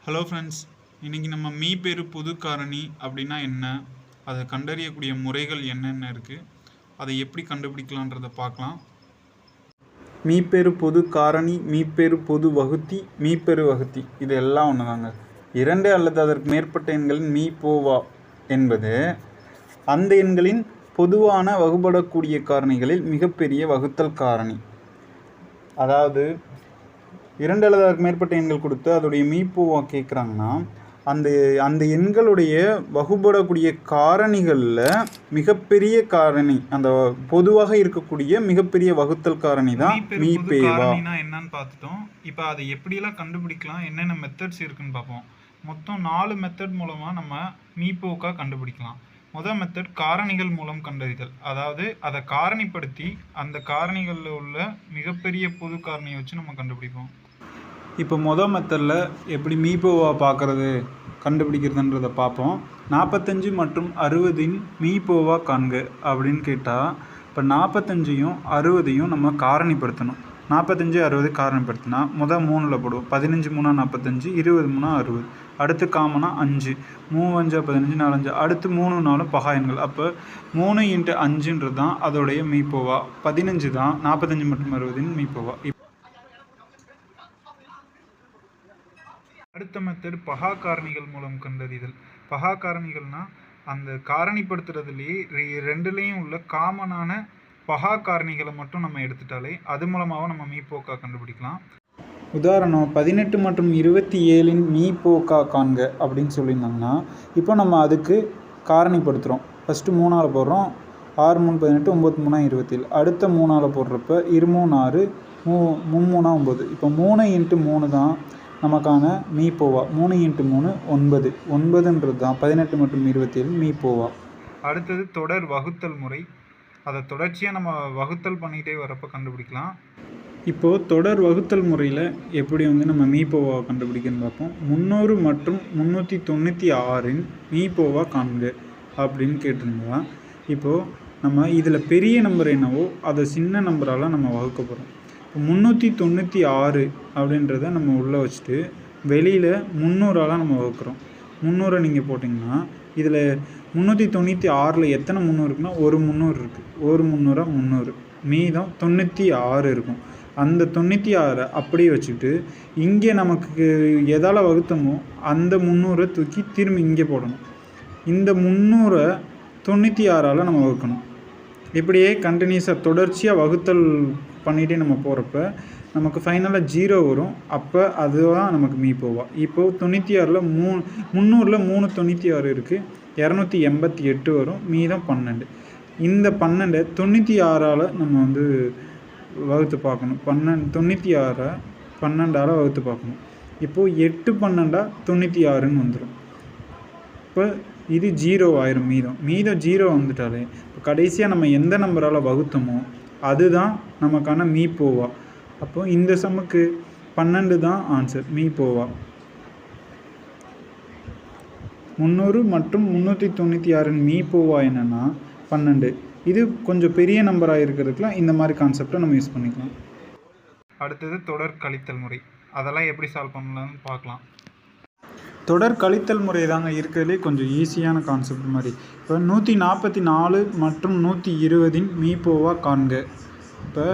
Hello friends, இன்றைக்கி நம்ம மீப்பெரு பொது காரணி அப்படின்னா என்ன, அதை கண்டறியக்கூடிய முறைகள் என்னென்ன இருக்குது, அதை எப்படி கண்டுபிடிக்கலான்றதை பார்க்கலாம். மீப்பெரு பொது காரணி, மீப்பெரு பொது வகுத்தி, மீப்பெரு வகுத்தி இது எல்லாம் ஒன்று தாங்க. 2 அல்லது அதற்கு மேற்பட்ட எண்களின் மீப்போவா என்பது அந்த எண்களின் பொதுவான வகுபடக்கூடிய காரணிகளில் மிகப்பெரிய வகுத்தல் காரணி. அதாவது 2 அல்லது அதற்கு மேற்பட்ட எண்கள் கொடுத்து அதோடைய மீப்போவா கேட்குறாங்கன்னா அந்த எண்களுடைய வகுபடக்கூடிய காரணிகளில் மிகப்பெரிய காரணி, அந்த பொதுவாக இருக்கக்கூடிய மிகப்பெரிய வகுத்தல் காரணி தான் மீப்பேவா. என்னன்னு பார்த்துட்டோம். இப்போ அதை எப்படியெல்லாம் கண்டுபிடிக்கலாம், என்னென்ன மெத்தட்ஸ் இருக்குன்னு பார்ப்போம். மொத்தம் 4 மெத்தட் மூலமாக நம்ம மீப்போக்கா கண்டுபிடிக்கலாம். முதல் மெத்தட் காரணிகள் மூலம் கண்டறிதல். அதாவது அதை காரணிப்படுத்தி அந்த காரணிகளில் உள்ள மிகப்பெரிய பொது காரணியை வச்சு நம்ம கண்டுபிடிப்போம். இப்போ முதல் மெத்தடில் எப்படி மீப்போவா கண்டுபிடிக்கிறதுன்றதை பார்ப்போம். 45 மற்றும் 60 மீப்போவா காண்க அப்படின்னு கேட்டால், இப்போ 45ஐயும் 60ஐயும் நம்ம காரணிப்படுத்தணும். 45 60 காரணிப்படுத்தினா முதல் 3ல் போடுவோம். 15 3 45, 20 3 60. அடுத்து காமனா 5, 3 5 15, 4 5. அடுத்து 3 4 பகா எண்கள். அப்போ 3 × 5ன்றது தான் அதோடைய மீப்போவா. 15 தான் 45 மற்றும் 60 மீப்போவா. அடுத்த மெத்தட் பகா காரணிகள் மூலம் கண்டறிதல். பகா காரணிகள்னா அந்த காரணிப்படுத்துறதுலேயே ரெண்டுலேயும் உள்ள காமனான பகா காரணிகளை மட்டும் நம்ம எடுத்துட்டாலே அது மூலமாக நம்ம மீப்போக்கா கண்டுபிடிக்கலாம். உதாரணம் 18 மற்றும் 27 மீப்போக்கா காண்க அப்படின்னு சொல்லியிருந்தாங்கன்னா, இப்போ நம்ம அதுக்கு காரணிப்படுத்துகிறோம். ஃபஸ்ட்டு 3ஆல் போடுறோம். 6 3 18, 9 3 27. அடுத்த 3ஆல் போடுறப்ப 2 3 6, 3 3 9. இப்போ 3 × 3 தான் நமக்கான மீப்போவா. 3 × 3 9. 9ன்றது தான் 18 மற்றும் 27 மீப்போவா. அடுத்தது தொடர் வகுத்தல் முறை. அதை தொடர்ச்சியாக நம்ம வகுத்தல் பண்ணிகிட்டே வரப்போ கண்டுபிடிக்கலாம். இப்போது தொடர் வகுத்தல் முறையில் எப்படி நம்ம மீப்போவா கண்டுபிடிக்கணும்னு பார்ப்போம். 300 மற்றும் 396 மீப்போவா காண்க அப்படின்னு கேட்டிருந்தா, இப்போது நம்ம இதில் பெரிய நம்பர் என்னவோ அதை சின்ன நம்பரால் நம்ம வகுக்க போகிறோம். 396 அப்படின்றத நம்ம உள்ளே வச்சுட்டு வெளியில் 300ஆல் நம்ம வகுக்கிறோம். 300 நீங்கள் போட்டிங்கன்னா இதில் 396ல் எத்தனை 300 இருக்குன்னா ஒரு 300 இருக்குது. ஒரு 300 300, மீதம் 96 இருக்கும். அந்த 96 அப்படியே வச்சுக்கிட்டு இங்கே நமக்கு எதால் வகுத்தமோ அந்த 300 தூக்கி திரும்பி இங்கே போடணும். இந்த 300 96ஆல் நம்ம வகுக்கணும். இப்படியே கண்டினியூஸாக தொடர்ச்சியாக வகுத்தல் பண்ணிகிட்டே நம்ம போகிறப்ப நமக்கு ஃபைனலாக 0 வரும். அப்போ அதுதான் நமக்கு மீப்போவா. இப்போது 96ல் 300ல் 3 96 இருக்குது. 288 வரும். மீதம் 12. இந்த 12 96ஆல் நம்ம வகுத்து பார்க்கணும். 96 12ஆல் வகுத்து பார்க்கணும். இப்போது 8 12 96ன்னு வந்துடும். இப்போ இது 0 ஆயிரும். மீதம் 0 வந்துட்டாலே இப்போ கடைசியாக நம்ம எந்த நம்பரால் வகுத்தோமோ அதுதான் நமக்கான மீப்போவா. அப்போ இந்த சம்முக்கு 12 தான் ஆன்சர், மீப்போவா. 300 மற்றும் 396 மீப்போவா என்னென்னா 12. இது கொஞ்சம் பெரிய நம்பராக இருக்கிறதுக்குலாம் இந்த மாதிரி கான்செப்டை நம்ம யூஸ் பண்ணிக்கலாம். அடுத்தது தொடர் கழித்தல் முறை. அதெல்லாம் எப்படி சால்வ் பண்ணலாம்னு பார்க்கலாம். தொடர் கழித்தல் முறை தாங்க இருக்கிறதுலே கொஞ்சம் ஈஸியான கான்செப்ட் மாதிரி. இப்போ 144 மற்றும் 120 மீப்போவா காண்க. இப்போ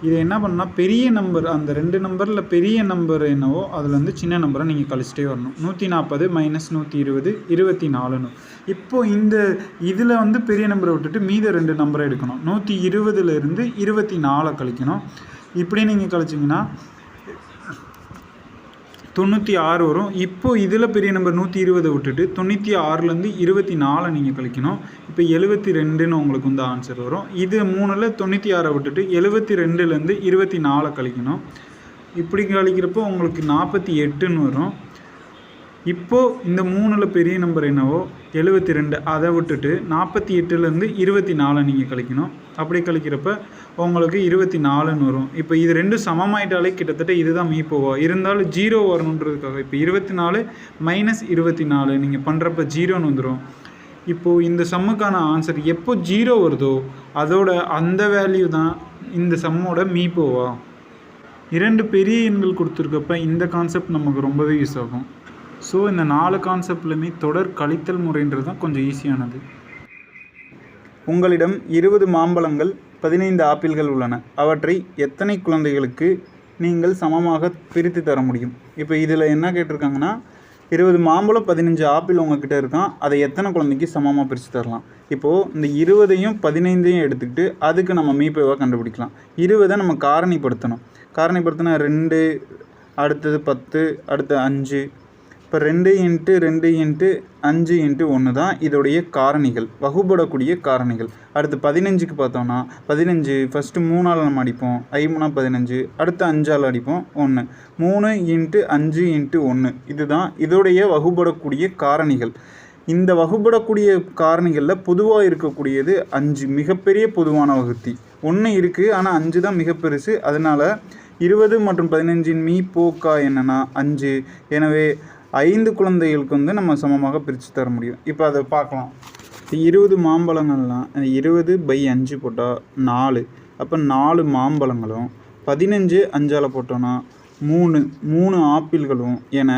இதை என்ன பண்ணால் பெரிய நம்பர், அந்த 2 நம்பரில் பெரிய நம்பர் என்னவோ அதில் சின்ன நம்பரை நீங்கள் கழிச்சிட்டே வரணும். 140 - 120 24. இப்போது இதில் பெரிய நம்பரை விட்டுட்டு மீத 2 நம்பரை எடுக்கணும். 120லேருந்து 24 கழிக்கணும். இப்படி நீங்கள் கழிச்சிங்கன்னா 96 வரும். இப்போது இதில் பெரிய நம்பர் 120 விட்டுட்டு 96லேருந்து 24 நீங்கள் கழிக்கணும். இப்போ 72ன்னு உங்களுக்கு ஆன்சர் வரும். இது 3ல் 96 விட்டுட்டு 72லேருந்து 24 கழிக்கணும். இப்படி கழிக்கிறப்போ உங்களுக்கு 48ன்னு வரும். இப்போது இந்த 3ல் பெரிய நம்பர் என்னவோ 72, அதை விட்டுட்டு 48லேருந்து 24 நீங்கள் கழிக்கணும். அப்படி கழிக்கிறப்ப உங்களுக்கு 24ன்னு வரும். இப்போ இது 2 சமமாயிட்டாலே கிட்டத்தட்ட இதுதான் மீப்போவா. இருந்தாலும் 0 வரணுன்றதுக்காக இப்போ 24 - 24 நீங்கள் பண்ணுறப்ப 0ன்னு வந்துடும். இப்போது இந்த சம்முக்கான ஆன்சர் எப்போ 0 வருதோ அதோட அந்த வேல்யூ தான் இந்த சம்மோட மீப்போவா. 2 பெரிய எண்கள் கொடுத்துருக்கப்ப இந்த கான்செப்ட் நமக்கு ரொம்பவே யூஸ் ஆகும். ஸோ இந்த 4 கான்செப்ட்லையுமே தொடர் கழித்தல் முறைன்றது தான் கொஞ்சம் ஈஸியானது. உங்களிடம் 20 மாம்பழங்கள் 15 ஆப்பிள்கள் உள்ளன. அவற்றை எத்தனை குழந்தைகளுக்கு நீங்கள் சமமாக பிரித்து தர முடியும்? இப்போ இதில் என்ன கேட்டிருக்காங்கன்னா 20 மாம்பழம் 15 ஆப்பிள் உங்ககிட்ட இருக்கான், அதை எத்தனை குழந்தைக்கு சமமாக பிரித்து தரலாம்? இப்போது இந்த 20ஐயும் 15ஐயும் எடுத்துக்கிட்டு அதுக்கு நம்ம மீப்போவாக கண்டுபிடிக்கலாம். 20 நம்ம காரணிப்படுத்தணும். காரணிப்படுத்தினா 2, அடுத்தது 10, அடுத்து 5. இப்போ 2 × 2 × 5 × 1 தான் இதோடைய காரணிகள், வகுபடக்கூடிய காரணிகள். அடுத்து 15க்கு பார்த்தோம்னா 15 ஃபஸ்ட்டு 3ஆல் நம்ம அடிப்போம், 5 15, அடுத்து 5ஆல் அடிப்போம் 1. 3 × 5 × 1 இதுதான் இதோடைய வகுபடக்கூடிய காரணிகள். இந்த வகுபடக்கூடிய காரணிகளில் பொதுவாக இருக்கக்கூடியது 5, மிகப்பெரிய பொதுவான வகுத்தி. 1 இருக்குது, ஆனால் 5 தான் மிக பெருசு. அதனால் 20 மற்றும் 15இன் மீப்போக்கா என்னென்னா 5. எனவே 5 குழந்தைகளுக்கு நம்ம சமமாக பிரித்து தர முடியும். இப்போ அதை பார்க்கலாம். 20 மாம்பழங்கள்லாம் 20/5 போட்டால் 4. அப்போ 4 மாம்பழங்களும் 15 5ஆல் போட்டோன்னா 3 ஆப்பிள்களும் என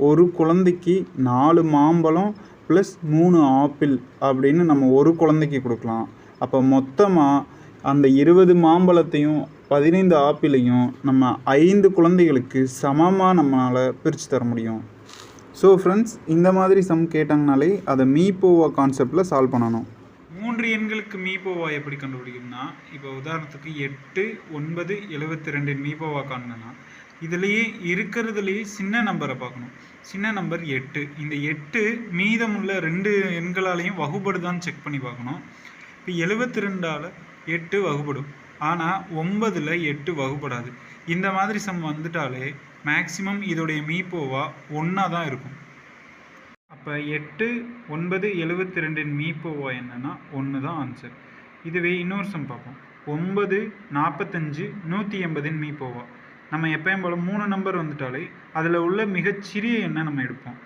ஒரு குழந்தைக்கு 4 மாம்பழம் ப்ளஸ் 3 ஆப்பிள் அப்படின்னு நம்ம ஒரு குழந்தைக்கு கொடுக்கலாம். அப்போ மொத்தமாக அந்த 20 மாம்பழத்தையும் 15 ஆப்பிளையும் நம்ம 5 குழந்தைகளுக்கு சமமாக நம்மளால் பிரித்து தர முடியும். ஸோ ஃப்ரெண்ட்ஸ், இந்த மாதிரி சம் கேட்டாங்கனாலே அதை மீப்போவா கான்செப்டில் சால்வ் பண்ணணும். 3 எண்களுக்கு மீப்போவா எப்படி கண்டுபிடிக்கணும்னா, இப்போ உதாரணத்துக்கு 8, 9, 72 மீப்போவா காணணும்னா இதுலேயே இருக்கிறதுலேயே சின்ன நம்பரை பார்க்கணும். சின்ன நம்பர் 8. இந்த 8 மீதமுள்ள 2 எண்களாலையும் வகுபடுதான்னு செக் பண்ணி பார்க்கணும். இப்போ 72ஆல் 8 வகுபடும், ஆனால் 9ல் 8 வகுபடாது. இந்த மாதிரி சம் வந்துட்டாலே மேக்ஸிமம் இதோடைய மீப்போவா 1ஆக தான் இருக்கும். அப்போ 8, 9, 72இன் மீப்போவா என்னென்னா 1 தான் ஆன்சர். இதுவே இன்னொரு சம் பார்ப்போம். 9, 45, 180இன் மீப்போவா. நம்ம எப்பயும் போல் 3 நம்பர் வந்துட்டாலே அதில் உள்ள மிகச்சிறிய எண்ணை நம்ம எடுப்போம்.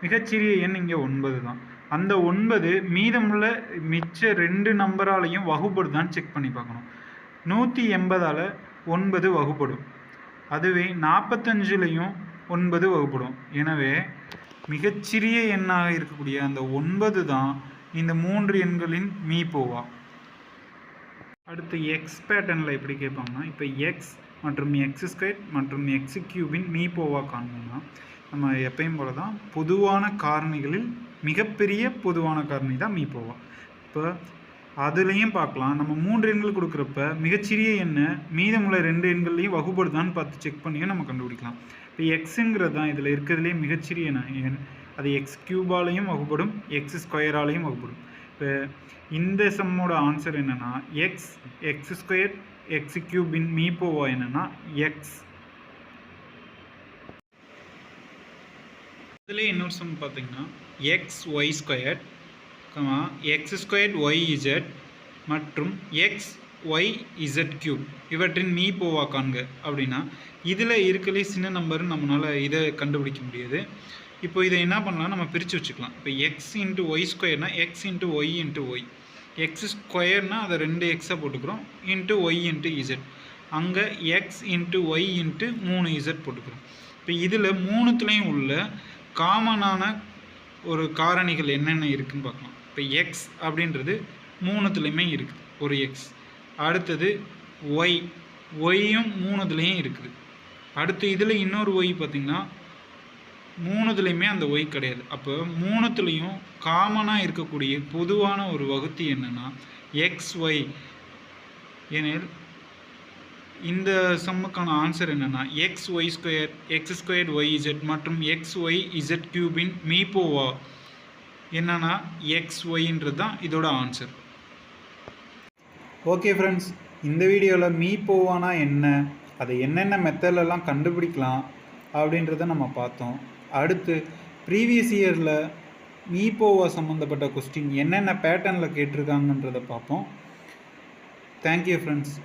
மிகச்சிறிய எண் இங்கே 9 தான். அந்த 9 மீதமுள்ள மிச்ச 2 நம்பராலையும் வகுபடுதான்னு செக் பண்ணி பார்க்கணும். 180ஆல் 9 வகுப்படும். அதுவே 45லையும் 9 வகுப்படும். எனவே மிகச்சிறிய எண்ணாக இருக்கக்கூடிய அந்த 9 தான் இந்த 3 எண்களின் மீப்போவா. அடுத்து எக்ஸ் பேட்டர்னில் எப்படி கேட்பாங்கன்னா, இப்போ எக்ஸ் மற்றும் x² மற்றும் x³ மீப்போவா காணணும்னா நம்ம எப்பயும் போல தான் பொதுவான காரணிகளில் மிகப்பெரிய பொதுவான காரணி தான் மீப்போவா. இப்போ அதுலேயும் பார்க்கலாம். நம்ம 3 எண்கள் கொடுக்குறப்ப மிகச்சிறிய எண்ணை மீதமுள்ள 2 எண்கள்லையும் வகுப்படுதான்னு பார்த்து செக் பண்ணியும் நம்ம கண்டுபிடிக்கலாம். இப்போ எக்ஸுங்கிறது தான் இதில் இருக்கிறதுலே மிகச்சிறிய எண். அது x³ வகுப்படும், x² வகுப்படும். இப்போ இந்த சம்மோட ஆன்சர் என்னென்னா எக்ஸ், x², x³ மீப்போவா என்னென்னா எக்ஸ். இதில் இன்னொரு சம் பார்த்தீங்கன்னா xy² x²yz மற்றும் xyz³ இவற்றின் மீப்போவா காண்க அப்படின்னா இதில் இருக்கலே சின்ன நம்பர் நம்மளால் இதை கண்டுபிடிக்க முடியாது. இப்போ இதை என்ன பண்ணலாம், நம்ம பிரித்து வச்சுக்கலாம். இப்போ x × y² x × y × y. x² அதை 2 எக்ஸாக போட்டுக்கிறோம், y × z. அங்கே x × y × 3z போட்டுக்கிறோம். இப்போ இதில் 3த்துலேயும் உள்ள காமனான ஒரு காரணிகள் என்னென்ன இருக்குதுன்னு பார்க்கலாம். இப்போ எக்ஸ் அப்படின்றது 3த்துலேயுமே இருக்குது, ஒரு எக்ஸ். அடுத்தது ஒய்யும் 3த்துலேயும் இருக்குது. அடுத்து இதில் இன்னொரு ஒய் பார்த்திங்கன்னா 3த்துலேயுமே அந்த ஒய் கிடையாது. அப்போ 3த்துலேயும் காமனாக இருக்கக்கூடிய பொதுவான ஒரு வகுத்தி என்னென்னா xy. எனில் இந்த சம்முக்கான ஆன்சர் என்னென்னா xy² x²yz மற்றும் xyz³ மீப்போவா என்னன்னா xyன்றது தான் இதோட ஆன்சர். ஓகே ஃப்ரெண்ட்ஸ், இந்த வீடியோவில் மீப்போவானா என்ன, அதை என்னென்ன மெத்தட்லலாம் கண்டுபிடிக்கலாம் அப்படின்றத நம்ம பார்த்தோம். அடுத்து ப்ரீவியஸ் இயரில் மீப்போவா சம்மந்தப்பட்ட கொஸ்டின் என்னென்ன பேட்டர்னில் கேட்டிருக்காங்கன்றதை பார்ப்போம். Thank you friends.